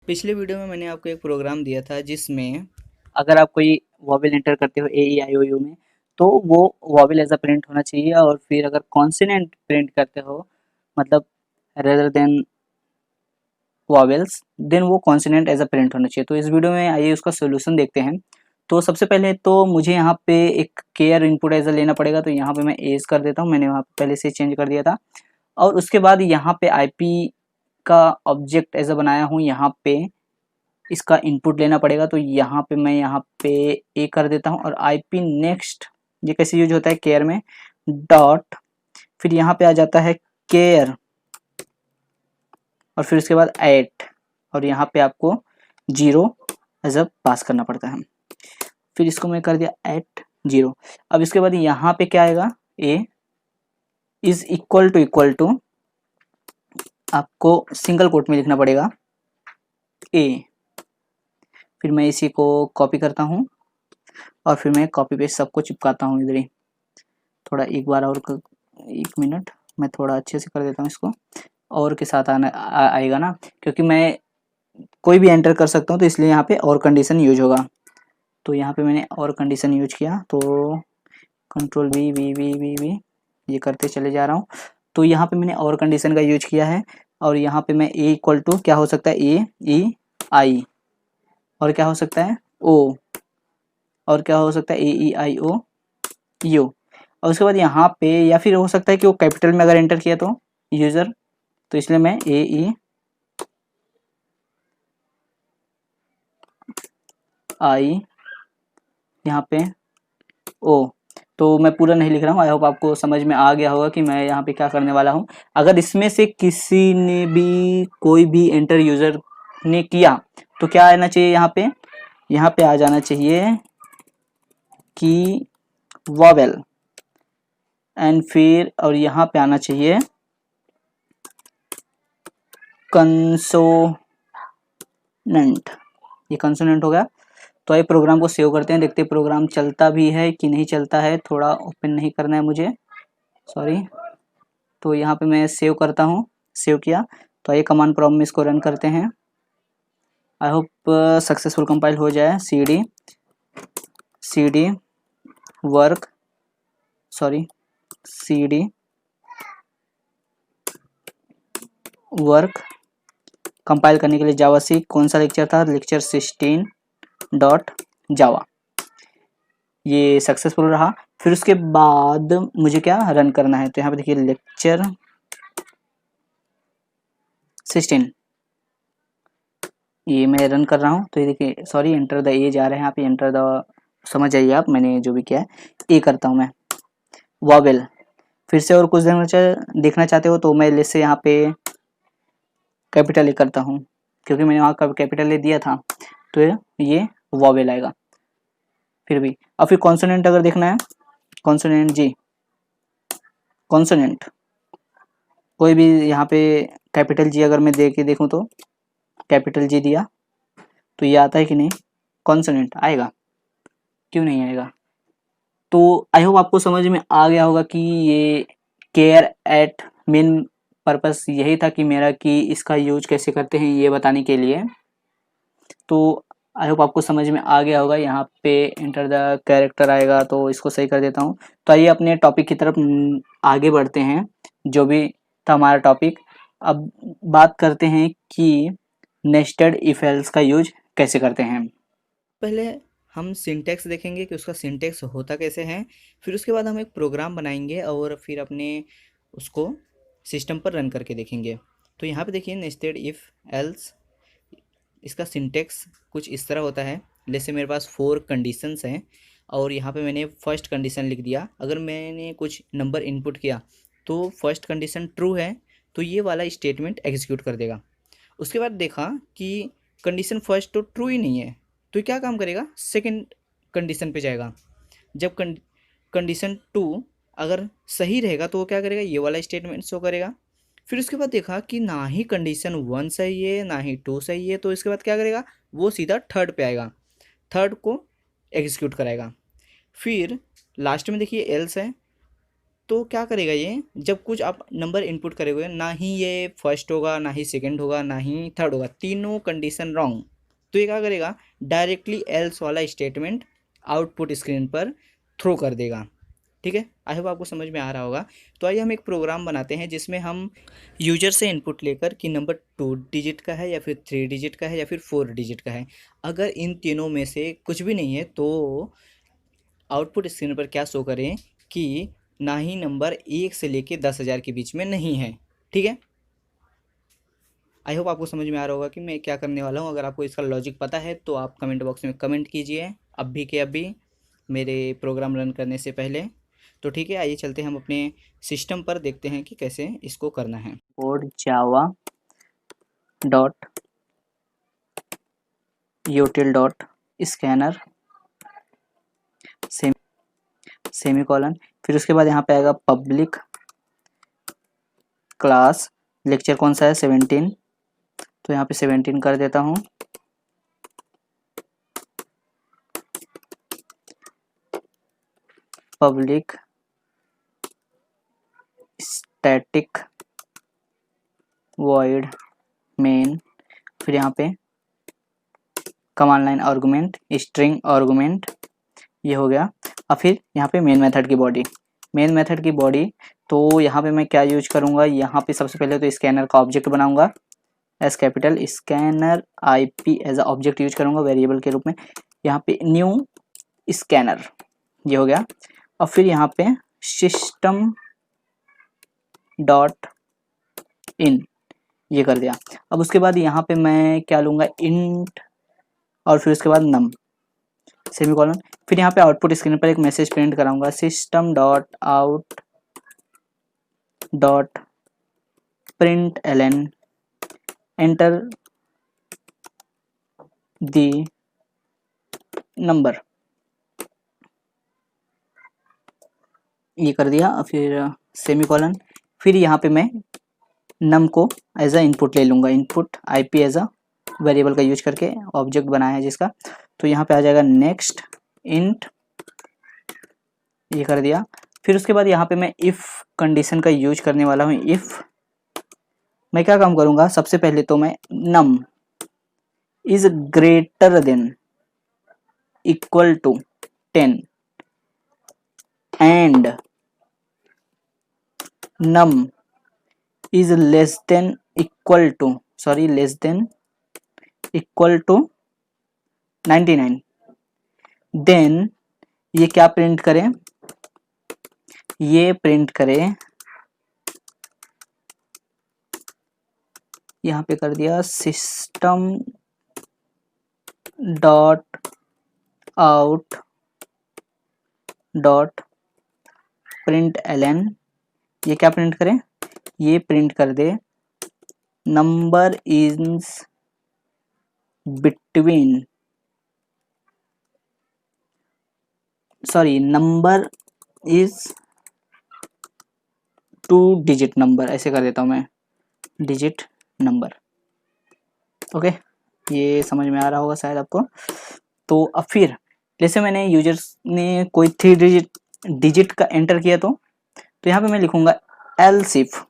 पिछले वीडियो में मैंने आपको एक प्रोग्राम दिया था जिसमें अगर आप कोई वॉवेल एंटर करते हो ए ई आई ओ यू में, तो वो वॉवेल एज अ प्रिंट होना चाहिए। और फिर अगर कॉन्सोनेंट प्रिंट करते हो, मतलब रेदर देन वॉवेल्स, देन वो कॉन्सोनेंट एज अ प्रिंट होना चाहिए। तो इस वीडियो में आइए उसका सोल्यूशन देखते हैं। तो सबसे पहले तो मुझे यहाँ पे एक केयर इनपुट एज अ लेना पड़ेगा। तो यहाँ पे मैं एज कर देता हूँ, मैंने वहाँ पे पहले से चेंज कर दिया था। और उसके बाद यहाँ पे आईपी का ऑब्जेक्ट एज अ बनाया हूँ, यहाँ पे इसका इनपुट लेना पड़ेगा। तो यहाँ पे मैं यहाँ पे ए कर देता हूँ और आईपी नेक्स्ट, ये कैसे यूज होता है केयर में, डॉट, फिर यहाँ पे आ जाता है केयर और फिर उसके बाद एट, और यहाँ पे आपको 0 एज अ पास करना पड़ता है। फिर इसको मैं कर दिया एट 0। अब इसके बाद यहाँ पे क्या आएगा, ए इज इक्वल टू आपको सिंगल कोट में लिखना पड़ेगा ए। फिर मैं इसी को कॉपी करता हूँ और फिर मैं कॉपी पेस्ट सबको चिपकाता हूँ इधर ही। थोड़ा एक बार और एक मिनट, मैं थोड़ा अच्छे से कर देता हूँ इसको, और के साथ आएगा ना, क्योंकि मैं कोई भी एंटर कर सकता हूँ, तो इसलिए यहाँ पे और कंडीशन यूज होगा। तो यहाँ पे मैंने और कंडीशन यूज किया, तो control V V V V V ये करते चले जा रहा हूँ। तो यहाँ पे मैंने और कंडीशन का यूज किया है। और यहाँ पे मैं ए इक्वल टू क्या हो सकता है, ए ई आई, और क्या हो सकता है ओ, और क्या हो सकता है ए ई आई ओ यू। और उसके बाद यहाँ पे या फिर हो सकता है कि वो कैपिटल में अगर एंटर किया तो यूज़र, तो इसलिए मैं ए ई आई यहाँ पे ओ। तो मैं पूरा नहीं लिख रहा हूँ, आई होप आपको समझ में आ गया होगा कि मैं यहाँ पे क्या करने वाला हूँ। अगर इसमें से किसी ने भी कोई भी एंटर यूज़र ने किया तो क्या आना चाहिए, यहाँ पे आ जाना चाहिए कि वॉवेल, एंड फिर और यहाँ पे आना चाहिए कंसोनेंट। ये कंसोनेंट हो गया। तो ये प्रोग्राम को सेव करते हैं, देखते हैं प्रोग्राम चलता भी है कि नहीं चलता है। थोड़ा ओपन नहीं करना है मुझे, सॉरी। तो यहाँ पे मैं सेव करता हूँ, सेव किया। तो ये कमांड प्रॉम्प्ट में इसको रन करते हैं। आई होप सक्सेसफुल कंपाइल हो जाए। C D work, sorry C D work compile करने के लिए जावा सीक, कौन सा लेक्चर था, लेक्चर 16 डॉट जावा, ये सक्सेसफुल रहा। फिर उसके बाद मुझे क्या रन करना है, तो यहाँ पे देखिए लेक्चर 16 ये मैं रन कर रहा हूँ। तो ये देखिए, सॉरी एंटर द ए जा रहे हैं यहाँ पे, एंटर द, समझ जाइए आप मैंने जो भी किया है। ए करता हूँ मैं, वॉवेल। फिर से और कुछ देखना चाहते हो तो मैं जैसे यहाँ पे कैपिटल ए करता हूँ, क्योंकि मैंने वहाँ कैपिटल ए दिया था, तो ये वॉवेल आएगा। फिर भी, और फिर कॉन्सोनेंट अगर देखना है, कॉन्सोनेंट जी, कॉन्सोनेंट कोई भी यहाँ पे कैपिटल जी अगर मैं दे के देखूँ तो कैपिटल जी दिया तो ये आता है कि नहीं, कॉन्सोनेंट आएगा, क्यों नहीं आएगा। तो आई होप आपको समझ में आ गया होगा कि ये केयर एट मेन पर्पस यही था कि मेरा, कि इसका यूज कैसे करते हैं ये बताने के लिए। तो आई होप आपको समझ में आ गया होगा। यहाँ पे एंटर द कैरेक्टर आएगा, तो इसको सही कर देता हूँ। तो आइए अपने टॉपिक की तरफ आगे बढ़ते हैं, जो भी था हमारा टॉपिक। अब बात करते हैं कि नेस्टेड इफ एल्स का यूज कैसे करते हैं। पहले हम सिंटेक्स देखेंगे कि उसका सिंटेक्स होता कैसे है, फिर उसके बाद हम एक प्रोग्राम बनाएंगे और फिर अपने उसको सिस्टम पर रन करके देखेंगे। तो यहाँ पे देखिए नेस्टेड इफ एल्स, इसका सिंटेक्स कुछ इस तरह होता है। जैसे मेरे पास 4 कंडीशंस हैं और यहाँ पे मैंने फर्स्ट कंडीशन लिख दिया। अगर मैंने कुछ नंबर इनपुट किया तो फर्स्ट कंडीशन ट्रू है तो ये वाला स्टेटमेंट एग्जीक्यूट कर देगा। उसके बाद देखा कि कंडीशन फर्स्ट तो ट्रू ही नहीं है, तो ये क्या काम करेगा, सेकंड कंडीशन पे जाएगा। जब कंडीशन 2 अगर सही रहेगा तो वो क्या करेगा, ये वाला स्टेटमेंट शो करेगा। फिर उसके बाद देखा कि ना ही कंडीशन 1 सही है ना ही 2 सही है, तो इसके बाद क्या करेगा, वो सीधा थर्ड पे आएगा, थर्ड को एग्जीक्यूट कराएगा। फिर लास्ट में देखिए एल्स है, तो क्या करेगा ये, जब कुछ आप नंबर इनपुट करेंगे ना ही ये फर्स्ट होगा, ना ही सेकंड होगा, ना ही थर्ड होगा, तीनों कंडीशन रॉन्ग, तो ये क्या करेगा, डायरेक्टली एल्स वाला स्टेटमेंट आउटपुट स्क्रीन पर थ्रो कर देगा। ठीक है, आई होप आपको समझ में आ रहा होगा। तो आइए हम एक प्रोग्राम बनाते हैं जिसमें हम यूजर से इनपुट लेकर कि नंबर 2 डिजिट का है या फिर 3 डिजिट का है या फिर 4 डिजिट का है, अगर इन तीनों में से कुछ भी नहीं है तो आउटपुट स्क्रीन पर क्या शो करें कि ना ही नंबर 1 से लेके 10,000 के बीच में नहीं है। ठीक है, आई होप आपको समझ में आ रहा होगा कि मैं क्या करने वाला हूँ। अगर आपको इसका लॉजिक पता है तो आप कमेंट बॉक्स में कमेंट कीजिए अभी के अभी, मेरे प्रोग्राम रन करने से पहले। तो ठीक है, आइए चलते हैं हम अपने सिस्टम पर, देखते हैं कि कैसे इसको करना है। Code Java dot यूटिल dot scanner semicolon, फिर उसके बाद यहाँ पे आएगा पब्लिक क्लास, लेक्चर कौन सा है 17, तो यहाँ पे 17 कर देता हूँ। पब्लिक स्टैटिक वॉइड मेन, फिर यहाँ पे command line argument string argument, ये हो गया। अब फिर यहाँ पे मेन मेथड की बॉडी, मेन मेथड की बॉडी, तो यहाँ पे मैं क्या यूज करूँगा, यहाँ पे सबसे पहले तो स्कैनर का ऑब्जेक्ट बनाऊंगा, S capital scanner IP as a object use करूँगा वेरिएबल के रूप में। यहाँ पे न्यू स्कैनर, ये हो गया। और फिर यहाँ पे सिस्टम डॉट इन, ये कर दिया। अब उसके बाद यहाँ पे मैं क्या लूँगा, इंट, और फिर उसके बाद नम सेमीकोलन, फिर यहाँ पे आउटपुट स्क्रीन पर एक मैसेज प्रिंट कराऊंगा, system dot out dot print ln enter the number, ये कर दिया। फिर सेमीकोलन, फिर यहाँ पे मैं नम को एज अ इनपुट ले लूँगा, input IP as a variable का यूज करके ऑब्जेक्ट बनाया है जिसका, तो यहाँ पे आ जाएगा नेक्स्ट इंट, ये कर दिया। फिर उसके बाद यहाँ पे मैं इफ़ कंडीशन का यूज करने वाला हूँ। इफ़ मैं क्या काम करूँगा, सबसे पहले तो मैं num is greater than equal to 10 and num is less than equal to less than equal to 99, then ये क्या प्रिंट करें, ये प्रिंट करें, यहाँ पे कर दिया system dot out dot print Elon, ये क्या प्रिंट करें, ये प्रिंट कर दे number is between number is 2 digit number, ऐसे कर देता हूँ मैं, डिजिट नंबर। ओके, ये समझ में आ रहा होगा शायद आपको। तो अब फिर जैसे मैंने यूजर्स ने कोई 3 डिजिट का एंटर किया, तो यहाँ पे मैं लिखूंगा एल्स इफ,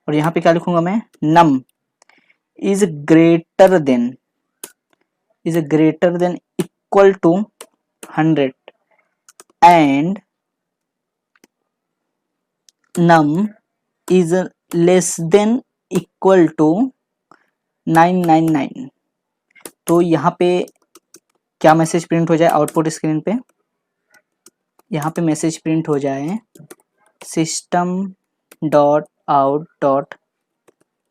और यहाँ पे क्या लिखूंगा मैं, num is greater than equal to 100 and num is less than equal to 999। तो यहाँ पे क्या मैसेज प्रिंट हो जाए आउटपुट स्क्रीन पे, यहाँ पे मैसेज प्रिंट हो जाए system dot out dot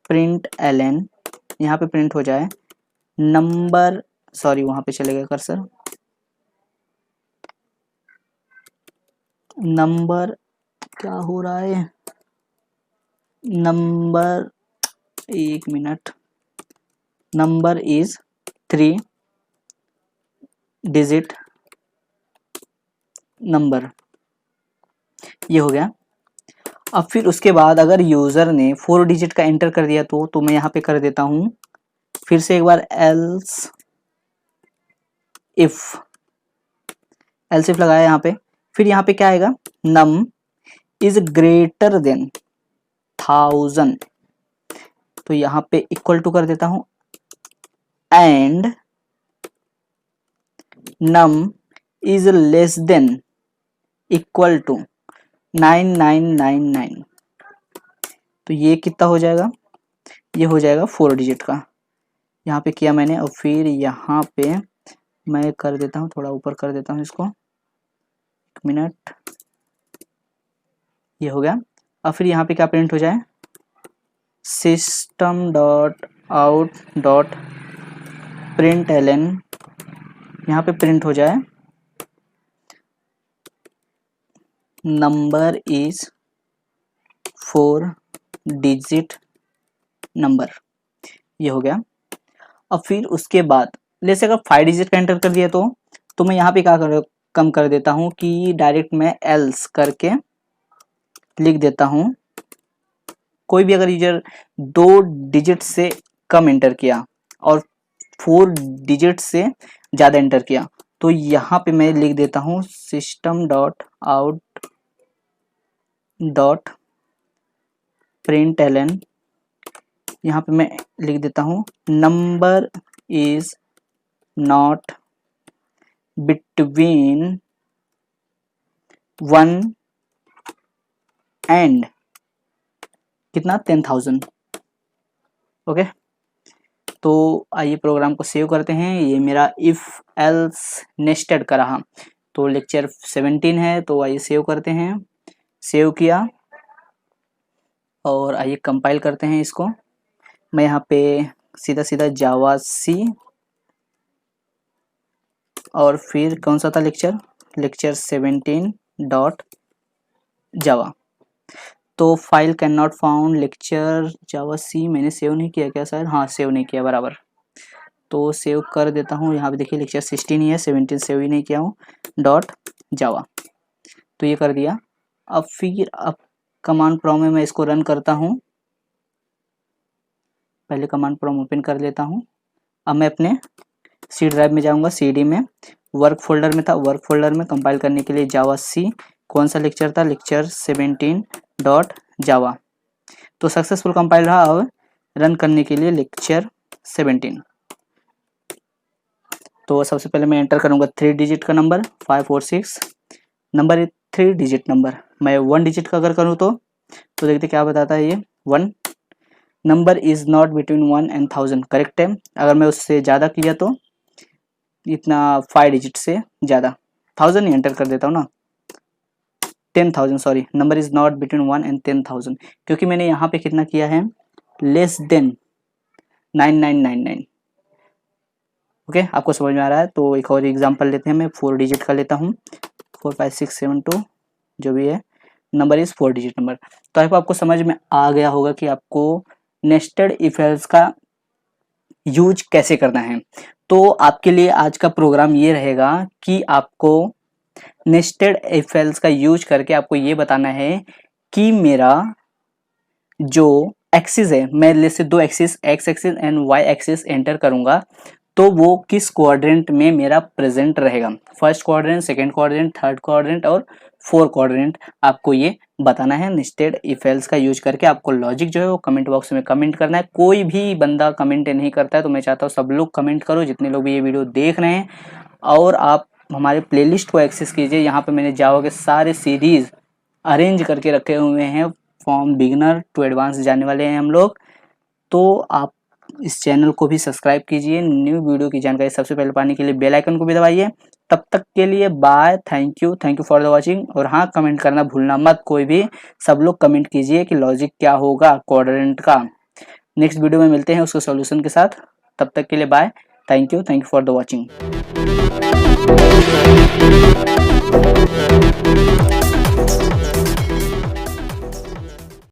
print ln, यहाँ पे प्रिंट हो जाए नंबर, वहाँ पे चलेगा कर्सर, नंबर क्या हो रहा है, नंबर, एक minute, number is 3 digit number, ये हो गया। अब फिर उसके बाद अगर यूज़र ने 4 डिजिट का एंटर कर दिया तो मैं यहाँ पे कर देता हूँ फिर से एक बार एल्स इफ लगाया यहाँ पे, फिर यहाँ पे क्या आएगा, नम इज ग्रेटर देन 1000, तो यहाँ पे इक्वल टू कर देता हूं, and num is less than equal to 9999, तो ये कितना हो जाएगा, ये हो जाएगा 4 डिजिट का। यहाँ पे किया मैंने, और फिर यहाँ पे मैं कर देता हूँ, थोड़ा ऊपर कर देता हूँ इसको, 1 मिनट, ये हो गया। और फिर यहाँ पे क्या प्रिंट हो जाए, system dot out dot println, यहाँ पे प्रिंट हो जाए नंबर इज 4 डिजिट नंबर, ये हो गया। अब फिर उसके बाद जैसे अगर 5 डिजिट का एंटर कर दिया तो मैं यहाँ पे क्या कम कर देता हूँ कि डायरेक्ट मैं एल्स करके लिख देता हूँ। कोई भी अगर यूजर 2 डिजिट से कम एंटर किया और 4 डिजिट से ज़्यादा एंटर किया, तो यहाँ पे मैं लिख देता हूँ system dot out dot println, यहाँ पे मैं लिख देता हूँ number is not between 1 and कितना 10,000। ओके, तो आइए प्रोग्राम को सेव करते हैं। ये मेरा इफ एल्स नेस्टेड का रहा, तो लेक्चर 17 है, तो आइए सेव करते हैं। सेव किया और आइए कंपाइल करते हैं इसको। मैं यहाँ पे सीधा सीधा जावा सी, और फिर कौन सा था लेक्चर, लेक्चर 17 डॉट जावा, तो file can not found lecture Java सी मैंने सेव नहीं किया क्या शायद, हाँ सेव नहीं किया बराबर, तो सेव कर देता हूँ। यहाँ पे देखिए लेक्चर 16 ही है, 17 सेव ही नहीं किया हूँ, डॉट जावा, तो ये कर दिया। अब फिर अब कमांड प्रॉम्प्ट में मैं इसको रन करता हूँ। पहले कमांड प्रॉम्प्ट ओपन कर लेता हूँ। अब मैं अपने सी ड्राइव में जाऊँगा, CD में वर्क फोल्डर में था, वर्क फोल्डर में कंपाइल करने के लिए जावा सी, कौन सा लेक्चर था, लेक्चर 17 डॉट जावा, तो सक्सेसफुल कंपाइल रहा। अब रन करने के लिए लेक्चर 17, तो सबसे पहले मैं एंटर करूंगा 3 डिजिट का नंबर 546, नंबर है 3 डिजिट नंबर। मैं 1 डिजिट का अगर करूं तो देखते क्या बताता है ये 1, number is not between 1 and 1000, correct है। अगर मैं उससे ज़्यादा किया तो इतना 5 डिजिट से ज़्यादा, 1000 ही एंटर कर देता हूँ ना, 10,000 sorry, number is not between 1 and 10,000, क्योंकि मैंने यहाँ पे कितना किया है, लेस देन 9999। ओके, आपको समझ में आ रहा है। तो एक और एग्जांपल लेते हैं, मैं 4 डिजिट का लेता हूँ, 45672 जो भी है, नंबर इज 4 डिजिट नंबर। तो आपको समझ में आ गया होगा कि आपको नेस्टेड इफ एल्स का यूज कैसे करना है। तो आपके लिए आज का प्रोग्राम ये रहेगा कि आपको नेस्टेड इफ एल्स का यूज करके आपको ये बताना है कि मेरा जो एक्सिस है, मैं let's say 2 axis X axis and Y axis enter करूंगा, तो वो किस क्वाड्रेंट में मेरा प्रेजेंट रहेगा, first quadrant, second quadrant, third quadrant और 4 क्वाड्रेंट, आपको ये बताना है नेस्टेड इफ एल्स का यूज करके। आपको लॉजिक जो है वो कमेंट बॉक्स में कमेंट करना है। कोई भी बंदा कमेंट नहीं करता है, तो मैं चाहता हूँ सब लोग कमेंट करो, जितने लोग भी ये वीडियो देख रहे हैं, और आप हमारे प्लेलिस्ट को एक्सेस कीजिए। यहाँ पे मैंने जावा के सारे सीरीज अरेंज करके रखे हुए हैं, फ्रॉम बिगिनर टू एडवांस जाने वाले हैं हम लोग। तो आप इस चैनल को भी सब्सक्राइब कीजिए, न्यू वीडियो की जानकारी सबसे पहले पाने के लिए बेल आइकन को भी दबाइए। तब तक के लिए bye, thank you for the watching. और हाँ, कमेंट करना भूलना मत, कोई भी, सब लोग कमेंट कीजिए कि लॉजिक क्या होगा क्वाड्रेंट का। नेक्स्ट वीडियो में मिलते हैं उसके सॉल्यूशन के साथ, तब तक के लिए bye, thank you for the watching.